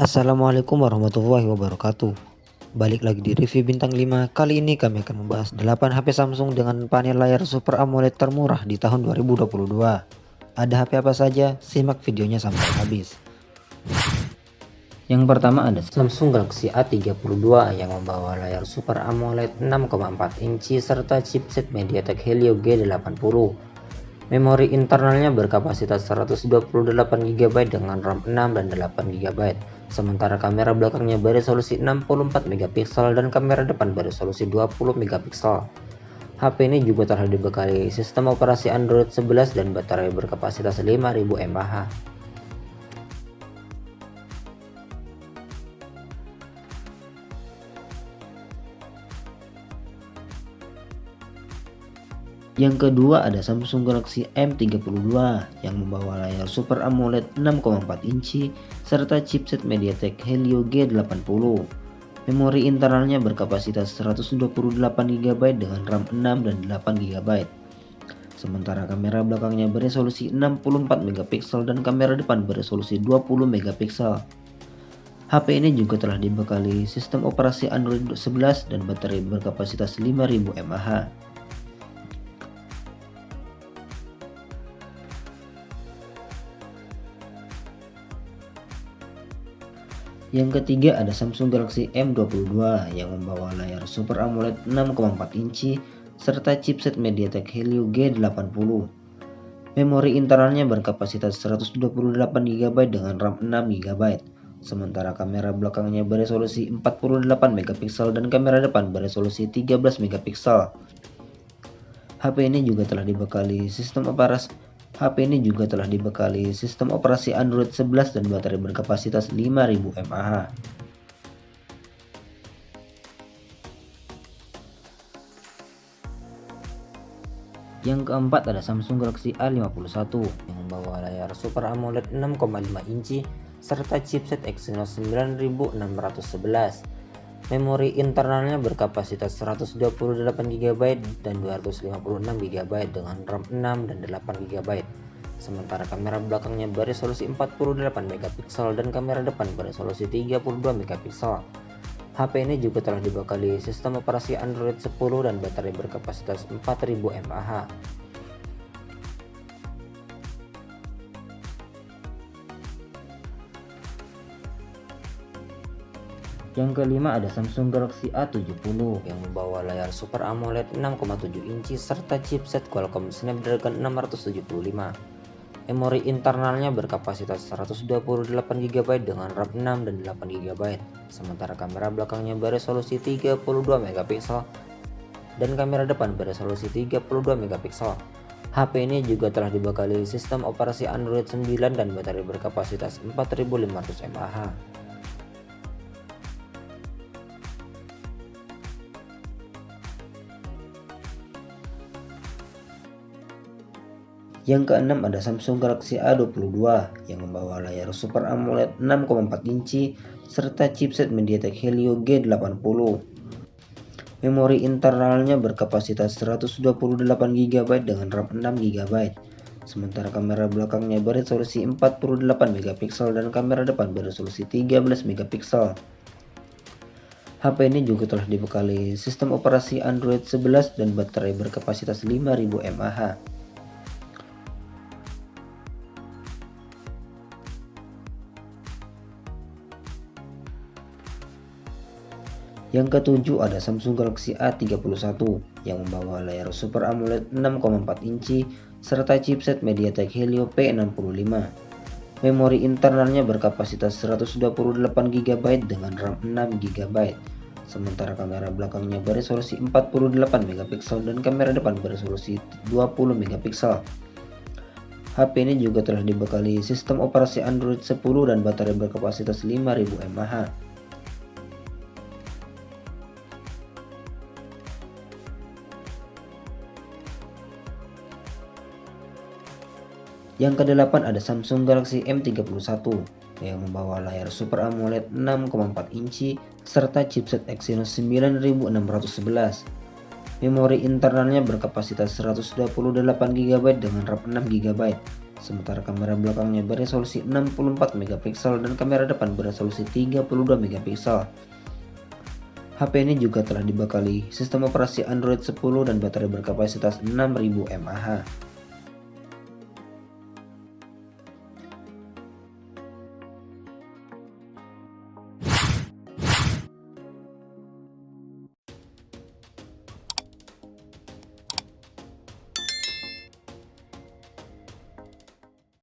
Assalamualaikum warahmatullahi wabarakatuh. Balik lagi di review bintang 5. Kali ini kami akan membahas 8 HP Samsung dengan panel layar Super AMOLED termurah di tahun 2022. Ada HP apa saja? Simak videonya sampai habis. Yang pertama ada Samsung Galaxy A32 yang membawa layar Super AMOLED 6,4 inci serta chipset MediaTek Helio G80. Memori internalnya berkapasitas 128 GB dengan RAM 6 dan 8 GB. Sementara kamera belakangnya beresolusi 64 megapiksel dan kamera depan beresolusi 20 megapiksel. HP ini juga telah dibekali sistem operasi Android 11 dan baterai berkapasitas 5000 mAh. Yang kedua ada Samsung Galaxy M32 yang membawa layar Super AMOLED 6,4 inci serta chipset MediaTek Helio G80. Memori internalnya berkapasitas 128 GB dengan RAM 6 dan 8 GB. Sementara kamera belakangnya beresolusi 64 megapiksel dan kamera depan beresolusi 20 megapiksel. HP ini juga telah dibekali sistem operasi Android 11 dan baterai berkapasitas 5000 mAh. Yang ketiga ada Samsung Galaxy M22 yang membawa layar Super AMOLED 6,4 inci serta chipset MediaTek Helio G80. Memori internalnya berkapasitas 128 GB dengan RAM 6 GB. Sementara kamera belakangnya beresolusi 48 megapiksel dan kamera depan beresolusi 13 megapiksel. HP ini juga telah dibekali sistem operasi Android 11 dan baterai berkapasitas 5000 mAh. Yang keempat ada Samsung Galaxy A51 yang membawa layar Super AMOLED 6,5 inci serta chipset Exynos 9611. Memori internalnya berkapasitas 128 GB dan 256 GB dengan RAM 6 dan 8 GB. Sementara kamera belakangnya beresolusi 48 megapiksel dan kamera depan beresolusi 32 megapiksel. HP ini juga telah dibekali sistem operasi Android 10 dan baterai berkapasitas 4000 mAh. Yang kelima ada Samsung Galaxy A70 yang membawa layar Super AMOLED 6,7 inci serta chipset Qualcomm Snapdragon 675. Memori internalnya berkapasitas 128 GB dengan RAM 6 dan 8 GB. Sementara kamera belakangnya beresolusi 32 megapiksel dan kamera depan beresolusi 32 megapiksel. HP ini juga telah dibekali sistem operasi Android 9 dan baterai berkapasitas 4500 mAh. Yang keenam ada Samsung Galaxy A22 yang membawa layar Super AMOLED 6,4 inci serta chipset MediaTek Helio G80. Memori internalnya berkapasitas 128 GB dengan RAM 6 GB. Sementara kamera belakangnya beresolusi 48 megapiksel dan kamera depan beresolusi 13 megapiksel. HP ini juga telah dibekali sistem operasi Android 11 dan baterai berkapasitas 5000 mAh. Yang ketujuh ada Samsung Galaxy A31 yang membawa layar Super AMOLED 6,4 inci serta chipset MediaTek Helio P65. Memori internalnya berkapasitas 128 GB dengan RAM 6 GB. Sementara kamera belakangnya beresolusi 48 megapiksel dan kamera depan beresolusi 20 megapiksel. HP ini juga telah dibekali sistem operasi Android 10 dan baterai berkapasitas 5000 mAh. Yang kedelapan ada Samsung Galaxy M31 yang membawa layar Super AMOLED 6,4 inci serta chipset Exynos 9611. Memori internalnya berkapasitas 128 GB dengan RAM 6 GB. Sementara kamera belakangnya beresolusi 64 megapiksel dan kamera depan beresolusi 32 megapiksel. HP ini juga telah dibekali sistem operasi Android 10 dan baterai berkapasitas 6000 mAh.